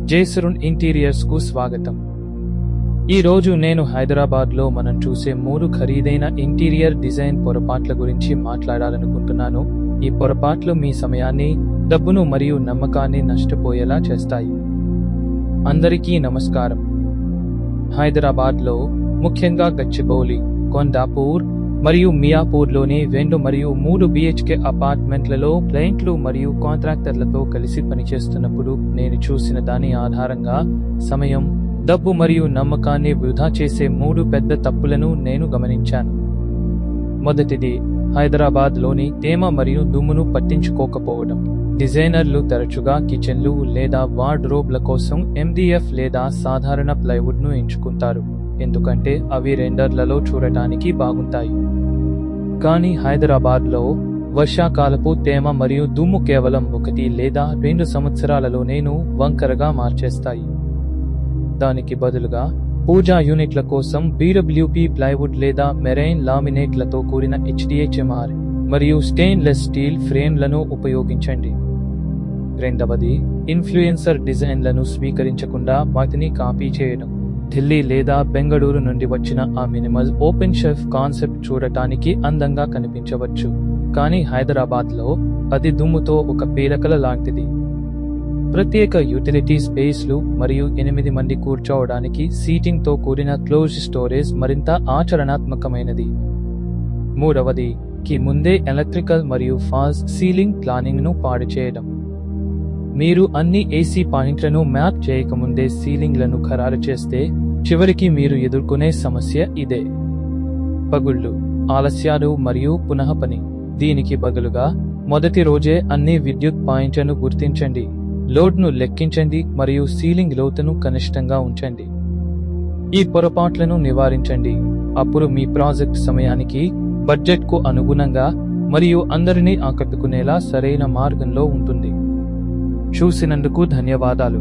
జైసరున్ interiors కు స్వాగతం. ఈ రోజు నేను హైదరాబాద్ లో మనం చూసే 3 ఖరీదైన ఇంటీరియర్ డిజైన్ పొరపాట్ల గురించి మాట్లాడాలనుకుంటున్నాను. ఈ పొరపాట్లు మీ సమయాన్ని, డబ్బును మరియు నమ్మకాన్ని నష్టపోయేలా చేస్తాయి. అందరికీ నమస్కారం. హైదరాబాద్ లో ముఖ్యంగా గచ్చిబౌలి, కొండాపూర్ మరియు మియాపూర్లోని 2 మరియు 3 BHK అపార్ట్మెంట్లలో క్లయింట్లు మరియు కాంట్రాక్టర్లతో కలిసి పనిచేస్తున్నప్పుడు నేను చూసిన దాని ఆధారంగా సమయం, డబ్బు మరియు నమ్మకాన్ని వృధా చేసే 3 పెద్ద తప్పులను నేను గమనించాను. మొదటిది, హైదరాబాద్లోని తేమ మరియు దుమ్మును పట్టించుకోకపోవడం. డిజైనర్లు తరచుగా కిచెన్లు లేదా వార్డ్రోబ్ల కోసం MDF లేదా సాధారణ ప్లైవుడ్ను ఎంచుకుంటారు, ఎందుకంటే అవి రెండర్లలో చూడటానికి బాగుంటాయి. కానీ హైదరాబాద్లో వర్షాకాలపు తేమ మరియు దుమ్ము కేవలం 1 లేదా 2 సంవత్సరాలలోనే వంకరగా మార్చేస్తాయి. దానికి బదులుగా పూజా యూనిట్ల కోసం BWP ప్లైవుడ్ లేదా మెరైన్ లామినేట్లతో కూడిన HDHMR మరియు స్టెయిన్లెస్ స్టీల్ ఫ్రేమ్లను ఉపయోగించండి. రెండవది, ఇన్ఫ్లుయెన్సర్ డిజైన్లను స్వీకరించకుండా వాటిని కాపీ చేయడం. ఢిల్లీ లేదా బెంగళూరు నుండి వచ్చిన ఆ మినిమల్ ఓపెన్ షెల్ఫ్ కాన్సెప్ట్ చూడటానికి అందంగా కనిపించవచ్చు, కానీ హైదరాబాద్లో అది దుమ్ముతో ఒక పీలకల లాంటిది. ప్రత్యేక యూటిలిటీ స్పేస్లు మరియు 8 మంది కూర్చోవడానికి సీటింగ్తో కూడిన క్లోజ్డ్ స్టోరేజ్ మరింత ఆచరణాత్మకమైనది. మూడవది, కి ముందే ఎలక్ట్రికల్ మరియు ఫాల్స్ సీలింగ్ ప్లానింగ్ను పాడు చేయడం. మీరు అన్ని AC పాయింట్లను మ్యాప్ చేయకముందే సీలింగ్లను ఖరారు చేస్తే చివరికి మీరు ఎదుర్కొనే సమస్య ఇదే: పగుళ్లు, ఆలస్యాలు మరియు పునఃపని. దీనికి బదులుగా మొదటి రోజే అన్ని విద్యుత్ పాయింట్లను గుర్తించండి, లోడ్ను లెక్కించండి మరియు సీలింగ్ లోతును కనిష్టంగా ఉంచండి. ఈ పొరపాట్లను నివారించండి, అప్పుడు మీ ప్రాజెక్ట్ సమయానికి, బడ్జెట్కు అనుగుణంగా మరియు అందరినీ ఆకట్టుకునేలా సరైన మార్గంలో ఉంటుంది. చూసినందుకు ధన్యవాదాలు.